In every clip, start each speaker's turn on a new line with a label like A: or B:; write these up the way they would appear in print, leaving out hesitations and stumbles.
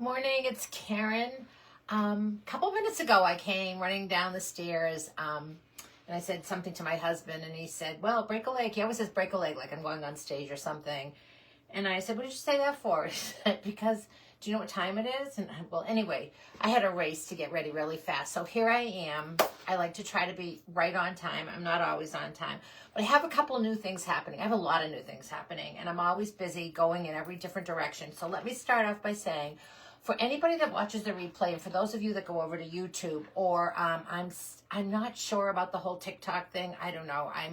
A: Morning, it's Karen. A couple minutes ago, I came running down the stairs, and I said something to my husband, and he said, well, break a leg. He always says break a leg, like I'm going on stage or something. And I said, what did you say that for? He said, because, do you know what time it is? And well, anyway, I had a race to get ready really fast. So here I am. I like to try to be right on time. I'm not always on time. But I have a couple of new things happening. I have a lot of new things happening, and I'm always busy going in every different direction. So let me start off by saying, for anybody that watches the replay, and for those of you that go over to YouTube, or I'm not sure about the whole TikTok thing. I don't know. I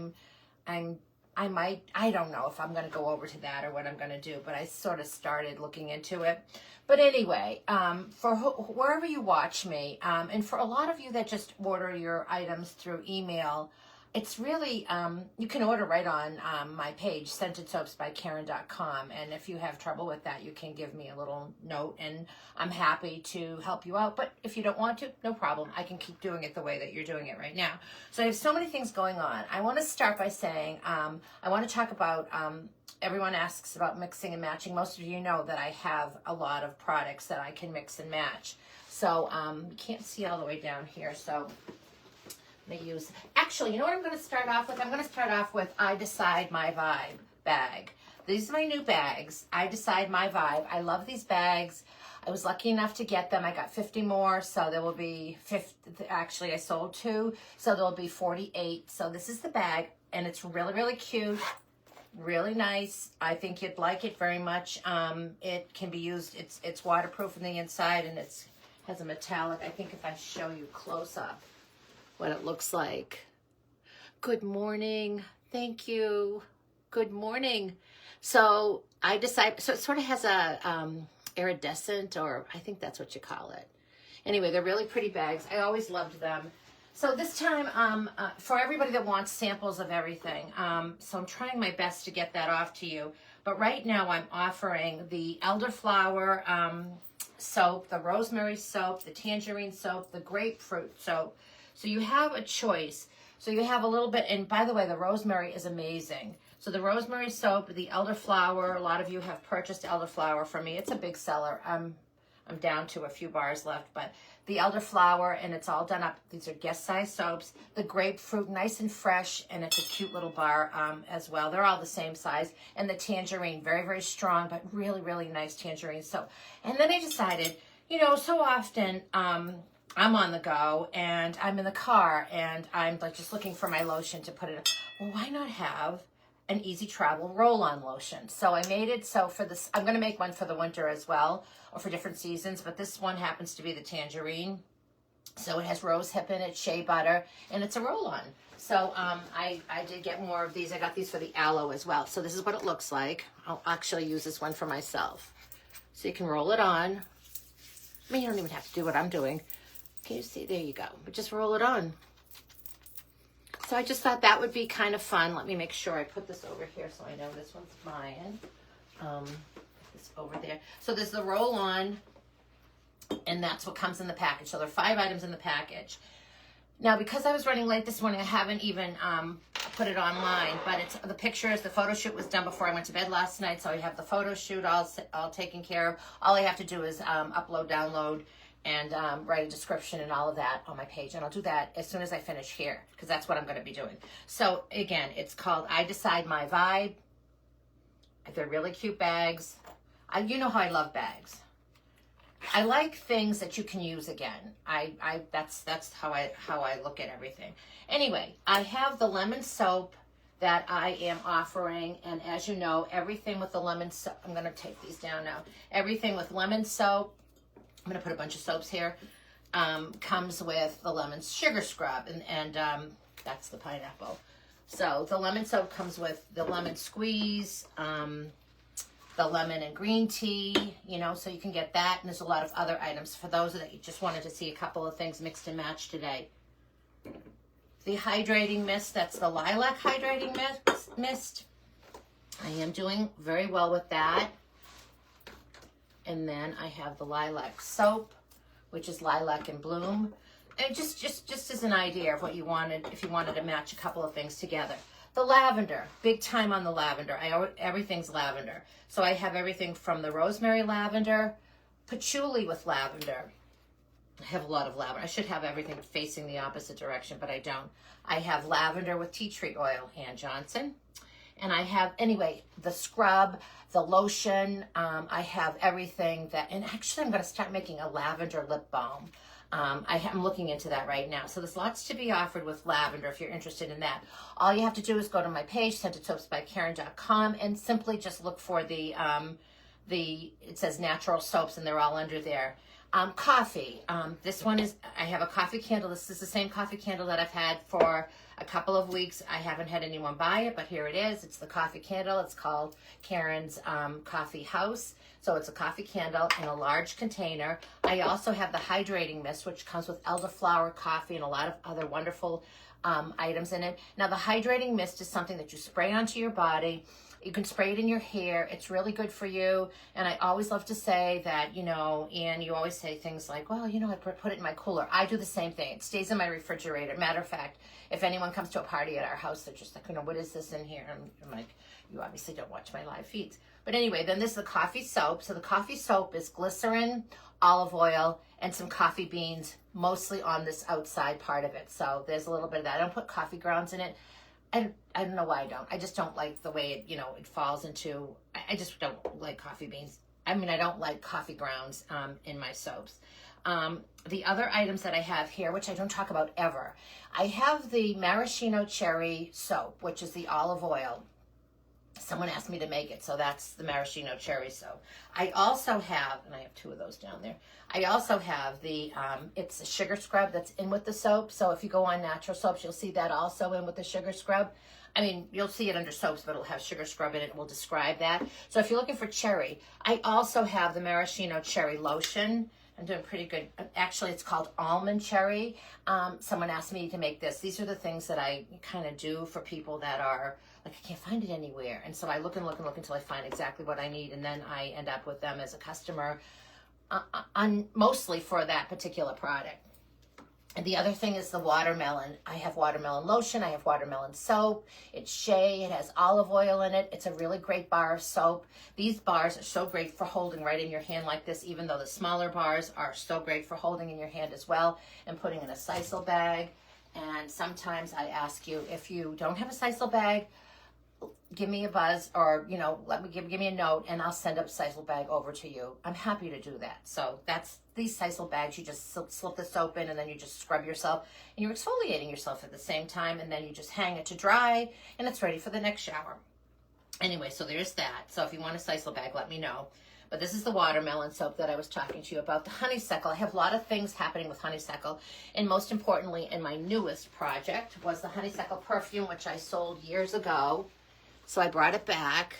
A: don't know if I'm going to go over to that or what I'm going to do, but I sort of started looking into it. But anyway, for wherever you watch me, and for a lot of you that just order your items through email, it's really, you can order right on my page, scentedsoapsbykaren.com. And if you have trouble with that, you can give me a little note, and I'm happy to help you out. But if you don't want to, no problem. I can keep doing it the way that you're doing it right now. So I have so many things going on. I want to start by saying, I want to talk about, everyone asks about mixing and matching. Most of you know that I have a lot of products that I can mix and match. So you can't see all the way down here, so they use, actually, you know what I'm going to start off with? I'm going to start off with I Decide My Vibe bag. These are my new bags. I Decide My Vibe. I love these bags. I was lucky enough to get them. I got 50 more, so there will be 50. Actually, I sold 2, so there will be 48. So this is the bag, and it's really, really cute, really nice. I think you'd like it very much. It can be used. It's waterproof on the inside, and it has a metallic. I think if I show you close up what it looks like. Good morning. Thank you. Good morning. So I decided, so it sort of has a iridescent, or I think that's what you call it. Anyway, they're really pretty bags. I always loved them. So this time, for everybody that wants samples of everything, so I'm trying my best to get that off to you. But right now I'm offering the Elderflower soap, the Rosemary soap, the Tangerine soap, the Grapefruit soap. So you have a choice. So you have a little bit, and by the way, the Rosemary is amazing. So the Rosemary soap, the Elderflower, a lot of you have purchased Elderflower from me. It's a big seller. I'm down to a few bars left, but the Elderflower, and it's all done up. These are guest size soaps. The Grapefruit, nice and fresh, and it's a cute little bar as well. They're all the same size. And the Tangerine, very, very strong, but really, really nice Tangerine soap. And then I decided, you know, so often, I'm on the go, and I'm in the car, and I'm like just looking for my lotion to put it. Well, why not have an easy travel roll-on lotion? So I made it. So for this, I'm going to make one for the winter as well, or for different seasons. But this one happens to be the Tangerine. So it has rose hip in it, shea butter, and it's a roll-on. So I did get more of these. I got these for the aloe as well. So this is what it looks like. I'll actually use this one for myself. So you can roll it on. I mean, you don't even have to do what I'm doing. Can you see? There you go. But just roll it on. So I just thought that would be kind of fun. Let me make sure I put this over here so I know this one's mine. This over there. So there's the roll on, and that's what comes in the package. So there are 5 items in the package. Now, because I was running late this morning, I haven't even put it online, but it's the pictures. The photo shoot was done before I went to bed last night, so I have the photo shoot all taken care of. All I have to do is upload, download, and write a description and all of that on my page. And I'll do that as soon as I finish here, because that's what I'm going to be doing. So again, it's called I Decide My Vibe. They're really cute bags. You know how I love bags. I like things that you can use again. That's how I look at everything. Anyway, I have the lemon soap that I am offering, and as you know, everything with the lemon soap, I'm going to take these down now. Everything with lemon soap, I'm going to put a bunch of soaps here, comes with the lemon sugar scrub, and that's the pineapple. So the lemon soap comes with the lemon squeeze, the lemon and green tea, you know, so you can get that. And there's a lot of other items for those that you just wanted to see a couple of things mixed and matched today. The hydrating mist, that's the lilac hydrating mist. I am doing very well with that. And then I have the lilac soap, which is lilac and bloom. And just as an idea of what you wanted, if you wanted to match a couple of things together. The lavender, big time on the lavender. Everything's lavender. So I have everything from the rosemary lavender patchouli with lavender. I have a lot of lavender. I should have everything facing the opposite direction, but I don't. I have lavender with tea tree oil, Ann Johnson. And I have, anyway, the scrub, the lotion. I have everything that, and actually I'm going to start making a lavender lip balm. I'm looking into that right now. So there's lots to be offered with lavender if you're interested in that. All you have to do is go to my page, scentedsoapsbykaren.com, and simply just look for it says natural soaps, and they're all under there. Coffee. This one is, I have a coffee candle. This is the same coffee candle that I've had for a couple of weeks. I haven't had anyone buy it, but here it is. It's the coffee candle. It's called Karen's Coffee House. So it's a coffee candle in a large container. I also have the hydrating mist, which comes with elderflower coffee and a lot of other wonderful items in it. Now, the hydrating mist is something that you spray onto your body. You can spray it in your hair. It's really good for you. And I always love to say that, you know, Anne, you always say things like, well, you know, I put it in my cooler. I do the same thing. It stays in my refrigerator. Matter of fact, if anyone comes to a party at our house, they're just like, you know, what is this in here? And I'm like, you obviously don't watch my live feeds. But anyway, then this is the coffee soap. So the coffee soap is glycerin, olive oil, and some coffee beans, mostly on this outside part of it. So there's a little bit of that. I don't put coffee grounds in it. I don't know why I don't. I just don't like the way it, you know, it falls into, I just don't like coffee beans. I mean, I don't like coffee grounds in my soaps. The other items that I have here, which I don't talk about ever, I have the maraschino cherry soap, which is the olive oil. Someone asked me to make it, so that's the maraschino cherry soap. I also have, and I have two of those down there, I also have the, it's a sugar scrub that's in with the soap. So if you go on natural soaps, you'll see that also in with the sugar scrub. I mean, you'll see it under soaps, but it'll have sugar scrub in it. We'll describe that. So if you're looking for cherry, I also have the maraschino cherry lotion. I'm doing pretty good. Actually, it's called almond cherry. Someone asked me to make this. These are the things that I kind of do for people that are like, I can't find it anywhere. And so I look and look and look until I find exactly what I need. And then I end up with them as a customer mostly for that particular product. And the other thing is the watermelon. I have watermelon lotion. I have watermelon soap. It's Shea. It has olive oil in it. It's a really great bar of soap. These bars are so great for holding right in your hand like this, even though the smaller bars are so great for holding in your hand as well and putting in a sisal bag. And sometimes I ask you, if you don't have a sisal bag, give me a buzz, or, you know, give me a note, and I'll send up a sisal bag over to you. I'm happy to do that. So that's these sisal bags. You just slip the soap in, and then you just scrub yourself, and you're exfoliating yourself at the same time, and then you just hang it to dry, and it's ready for the next shower. Anyway, so there's that. So if you want a sisal bag, let me know. But this is the watermelon soap that I was talking to you about. The honeysuckle. I have a lot of things happening with honeysuckle. And most importantly, in my newest project was the honeysuckle perfume, which I sold years ago. So I brought it back.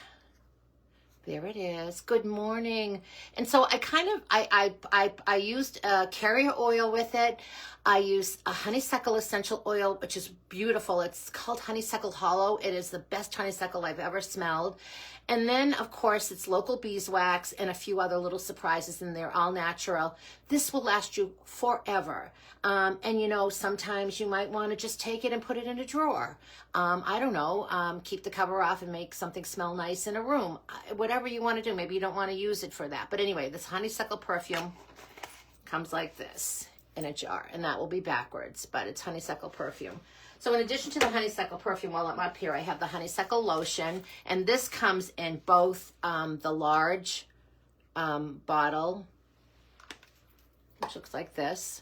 A: There it is. Good morning. And so I kind of, I used carrier oil with it. I used a honeysuckle essential oil, which is beautiful. It's called Honeysuckle Hollow. It is the best honeysuckle I've ever smelled. And then, of course, it's local beeswax and a few other little surprises in there, all natural. This will last you forever. And, you know, sometimes you might want to just take it and put it in a drawer. I don't know, keep the cover off and make something smell nice in a room. Whatever you want to do. Maybe you don't want to use it for that. But anyway, this honeysuckle perfume comes like this in a jar. And that will be backwards, but it's honeysuckle perfume. So in addition to the honeysuckle perfume, while I'm up here, I have the honeysuckle lotion. And this comes in both the large bottle, which looks like this.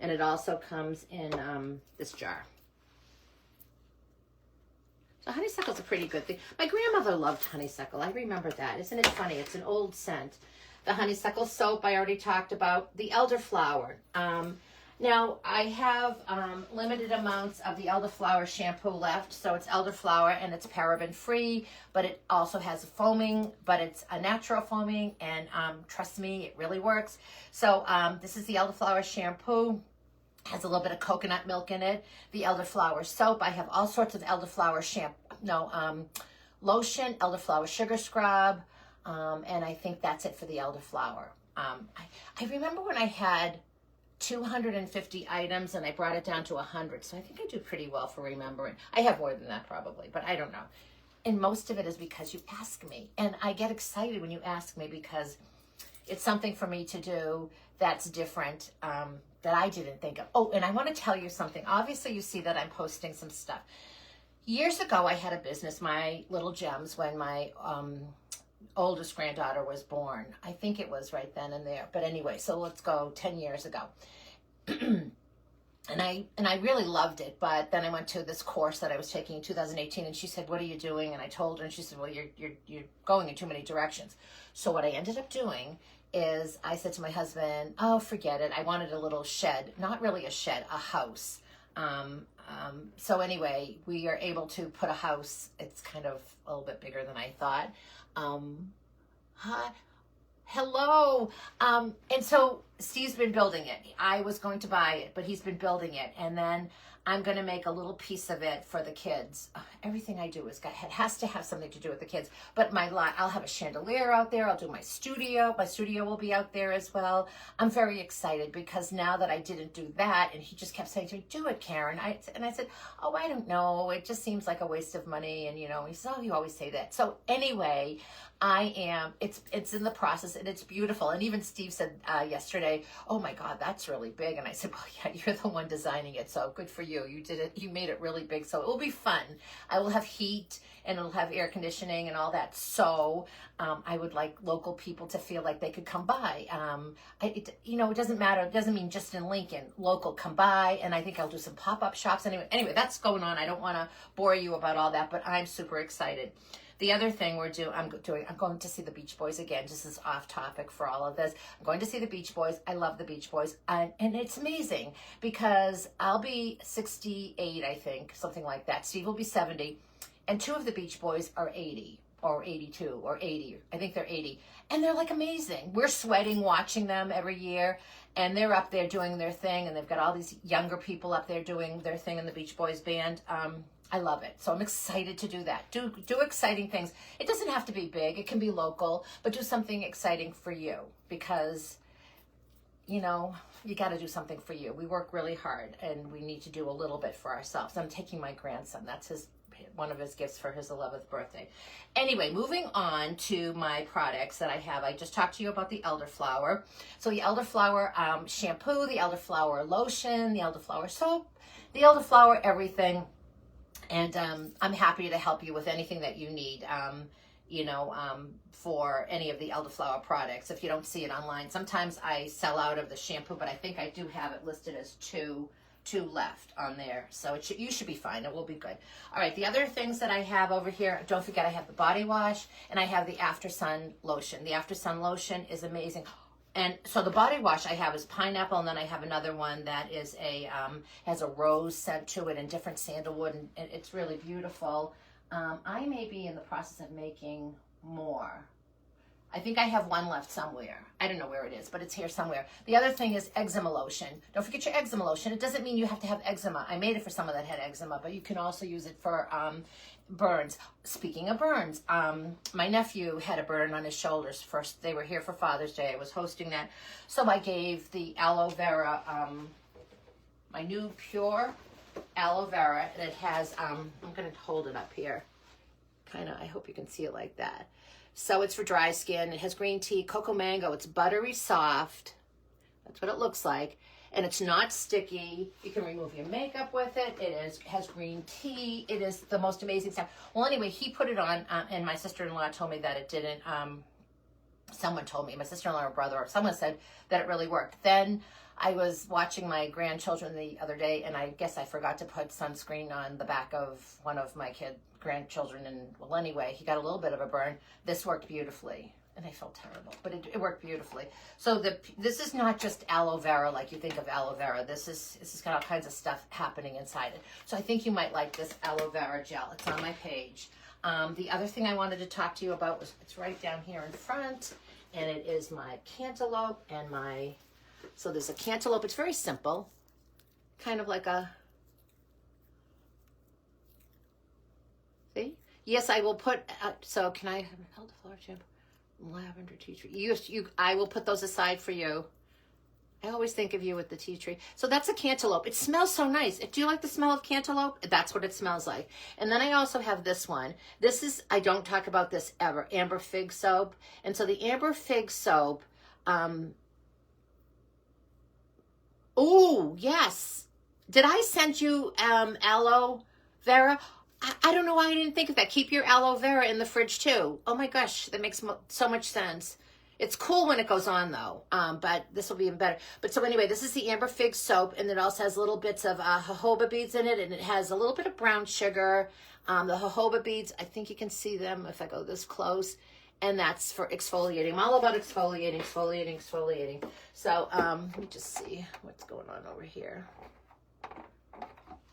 A: And it also comes in this jar. So honeysuckle's a pretty good thing. My grandmother loved honeysuckle. I remember that. Isn't it funny? It's an old scent. The honeysuckle soap I already talked about. The elderflower. Now, I have limited amounts of the elderflower shampoo left. So it's elderflower and it's paraben-free, but it also has a foaming, but it's a natural foaming, and trust me, it really works. So this is the elderflower shampoo. Has a little bit of coconut milk in it. The elderflower soap. I have all sorts of elderflower lotion, elderflower sugar scrub, and I think that's it for the elderflower. I remember when I had 250 items and I brought it down to 100, so I think I do pretty well for remembering. I have more than that probably, but I don't know. And most of it is because you ask me, and I get excited when you ask me, because it's something for me to do that's different, that I didn't think of. Oh, and I want to tell you something. Obviously, you see that I'm posting some stuff. Years ago, I had a business, My Little Gems, when my oldest granddaughter was born. I think it was right then and there. But anyway, so let's go 10 years ago. And I really loved it, but then I went to this course that I was taking in 2018, and she said, "What are you doing?" And I told her, and she said, "Well, you're going in too many directions." So what I ended up doing is I said to my husband, "Oh, forget it. I wanted a little shed, not really a shed, a house." So anyway, we are able to put a house. It's kind of a little bit bigger than I thought. Hi. Hello. And so Steve's been building it. I was going to buy it, but he's been building it. And then I'm going to make a little piece of it for the kids. Everything I do has to have something to do with the kids. But I'll have a chandelier out there. I'll do my studio. My studio will be out there as well. I'm very excited because now that I didn't do that, and he just kept saying to me, "Do it, Karen." And I said, "Oh, I don't know. It just seems like a waste of money." And, he said, "Oh, you always say that." So anyway, it's in the process, and it's beautiful. And even Steve said yesterday, "Oh my God, that's really big." And I said, "Well, yeah, you're the one designing it, so good for you. You did it. You made it really big, so it will be fun. I will have heat, and it'll have air conditioning and all that. So I would like local people to feel like they could come by. It doesn't matter. It doesn't mean just in Lincoln. Local, come by, and I think I'll do some pop-up shops. Anyway, that's going on. I don't want to bore you about all that, but I'm super excited. The other thing I'm going to see the Beach Boys again. Just as off topic for all of this. I'm going to see the Beach Boys. I love the Beach Boys. And it's amazing because I'll be 68, I think, something like that. Steve will be 70. And two of the Beach Boys are 80 or 82 or 80. I think they're 80. And they're like amazing. We're sweating watching them every year. And they're up there doing their thing. And they've got all these younger people up there doing their thing in the Beach Boys band. I love it. So I'm excited to do that. Do exciting things. It doesn't have to be big. It can be local, but do something exciting for you because, you got to do something for you. We work really hard and we need to do a little bit for ourselves. I'm taking my grandson. That's one of his gifts for his 11th birthday. Anyway, moving on to my products that I have. I just talked to you about the Elderflower. So the Elderflower shampoo, the Elderflower lotion, the Elderflower soap, the Elderflower everything. And I'm happy to help you with anything that you need, for any of the Elderflower products. If you don't see it online, sometimes I sell out of the shampoo, but I think I do have it listed as two left on there. So you should be fine. It will be good. All right, the other things that I have over here, don't forget I have the body wash and I have the After Sun lotion. The After Sun lotion is amazing. And so the body wash I have is pineapple, and then I have another one that is has a rose scent to it and different sandalwood, and it's really beautiful. I may be in the process of making more. I think I have one left somewhere. I don't know where it is, but it's here somewhere. The other thing is eczema lotion. Don't forget your eczema lotion. It doesn't mean you have to have eczema. I made it for someone that had eczema, but you can also use it for burns. Speaking of burns, my nephew had a burn on his shoulders. First, they were here for Father's Day. I was hosting that. So I gave the aloe vera, my new pure aloe vera. And it has, I'm going to hold it up here. I hope you can see it like that. So it's for dry skin. It has green tea, cocoa mango. It's buttery soft. That's what it looks like. And it's not sticky. You can remove your makeup with it. Has green tea. It is the most amazing stuff. Well, anyway, he put it on, and my sister-in-law told me that it didn't. Someone told me, my sister-in-law or brother, or someone said that it really worked. Then I was watching my grandchildren the other day, and I guess I forgot to put sunscreen on the back of one of my grandchildren. And well, anyway, he got a little bit of a burn. This worked beautifully. And I felt terrible, but it worked beautifully. So this is not just aloe vera like you think of aloe vera. This has got all kinds of stuff happening inside it. So I think you might like this aloe vera gel. It's on my page. The other thing I wanted to talk to you about was, it's right down here in front, and it is my cantaloupe and so there's a cantaloupe. It's very simple, kind of like see? Yes, I will put, so can I have an elderflower shampoo? Lavender tea tree. I will put those aside for you. I always think of you with the tea tree. So that's a cantaloupe. It smells so nice. Do you like the smell of cantaloupe? That's what it smells like. And then I also have this one. This is, I don't talk about this ever, amber fig soap. And so the amber fig soap, Oh, yes. Did I send you aloe vera? I don't know why I didn't think of that. Keep your aloe vera in the fridge too. Oh my gosh, that makes so much sense. It's cool when it goes on though, but this will be even better. But so anyway, this is the Amber Fig soap, and it also has little bits of jojoba beads in it, and it has a little bit of brown sugar. The jojoba beads, I think you can see them if I go this close, and that's for exfoliating. I'm all about exfoliating, exfoliating, exfoliating. So let me just see what's going on over here,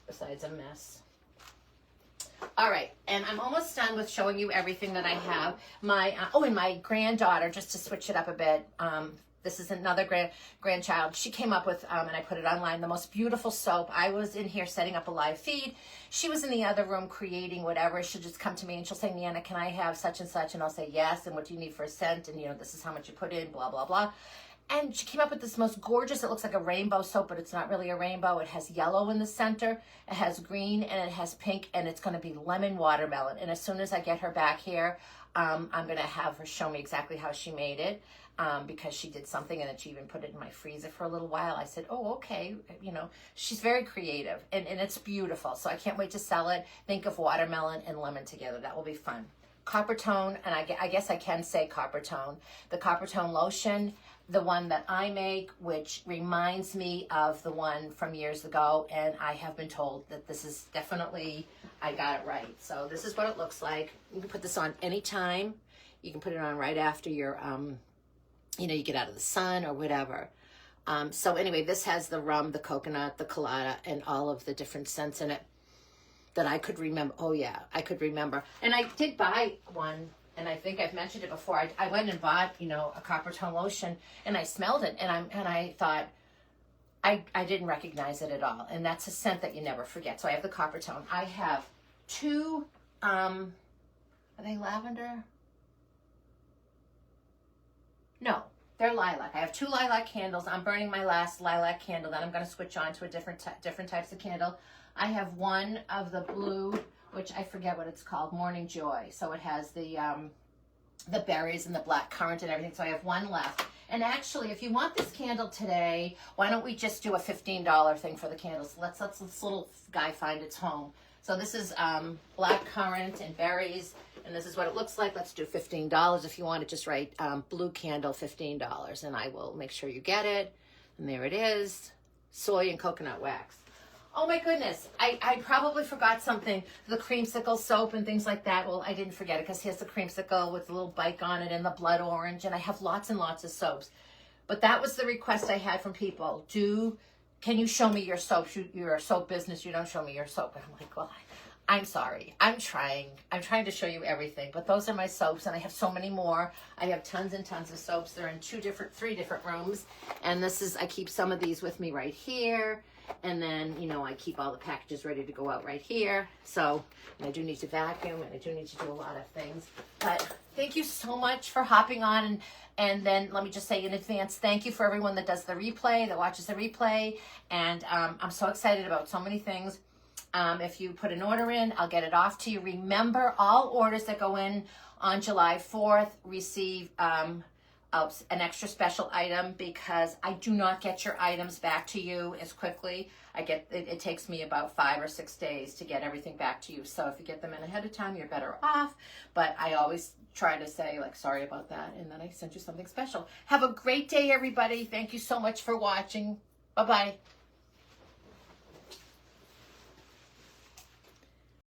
A: besides a mess. All right, and I'm almost done with showing you everything that I have. My and my granddaughter, just to switch it up a bit, this is another grandchild. She came up with, and I put it online, the most beautiful soap. I was in here setting up a live feed. She was in the other room creating whatever. She'll just come to me and she'll say, Nana, can I have such and such? And I'll say, yes, and what do you need for a scent? And, you know, this is how much you put in, blah, blah, blah. And she came up with this most gorgeous, it looks like a rainbow soap, but it's not really a rainbow. It has yellow in the center, it has green, and it has pink, and it's going to be lemon watermelon. And as soon as I get her back here, I'm going to have her show me exactly how she made it, because she did something, and then she even put it in my freezer for a little while. I said, oh, okay. You know, she's very creative, and it's beautiful. So I can't wait to sell it. Think of watermelon and lemon together. That will be fun. Copper Tone, and I guess I can say Copper Tone. The Copper Tone lotion, the one that I make, which reminds me of the one from years ago, and I have been told that this is definitely, I got it right. So this is what it looks like. You can put this on anytime. You can put it on right after you're, you know, you get out of the sun or whatever. So anyway, this has the rum, the coconut, the colada, and all of the different scents in it that I could remember. Oh yeah, I could remember. And I did buy one, and I think I've mentioned it before. I went and bought, you know, a Copper Tone lotion, and I smelled it, and I thought, I didn't recognize it at all. And that's a scent that you never forget. So I have the Copper Tone. I have two, are they lavender? No, they're lilac. I have two lilac candles. I'm burning my last lilac candle. Then I'm going to switch on to a different types of candle. I have one of the blue, which I forget what it's called, Morning Joy. So it has the berries and the black currant and everything. So I have one left. And actually, if you want this candle today, why don't we just do a $15 thing for the candles? Let's this little guy find its home. So this is black currant and berries, and this is what it looks like. Let's do $15. If you want to just write blue candle, $15, and I will make sure you get it. And there it is, soy and coconut wax. Oh my goodness, I probably forgot something. The creamsicle soap and things like that. Well, I didn't forget it because here's the creamsicle with a little bike on it and the blood orange, and I have lots and lots of soaps. But that was the request I had from people. Can you show me your soap? You're a soap business, you don't show me your soap. And I'm like, well, I'm sorry. I'm trying to show you everything, but those are my soaps, and I have so many more. I have tons and tons of soaps. They're in three different rooms, and I keep some of these with me right here. And then, you know, I keep all the packages ready to go out right here. So, and I do need to vacuum, and I do need to do a lot of things. But thank you so much for hopping on. And then let me just say in advance, thank you for everyone that does the replay, that watches the replay. And I'm so excited about so many things. If you put an order in, I'll get it off to you. Remember, all orders that go in on July 4th receive an extra special item, because I do not get your items back to you as quickly. It takes me about 5 or 6 days to get everything back to you. So if you get them in ahead of time, you're better off. But I always try to say, like, sorry about that, and then I sent you something special. Have a great day, everybody. Thank you so much for watching. Bye-bye.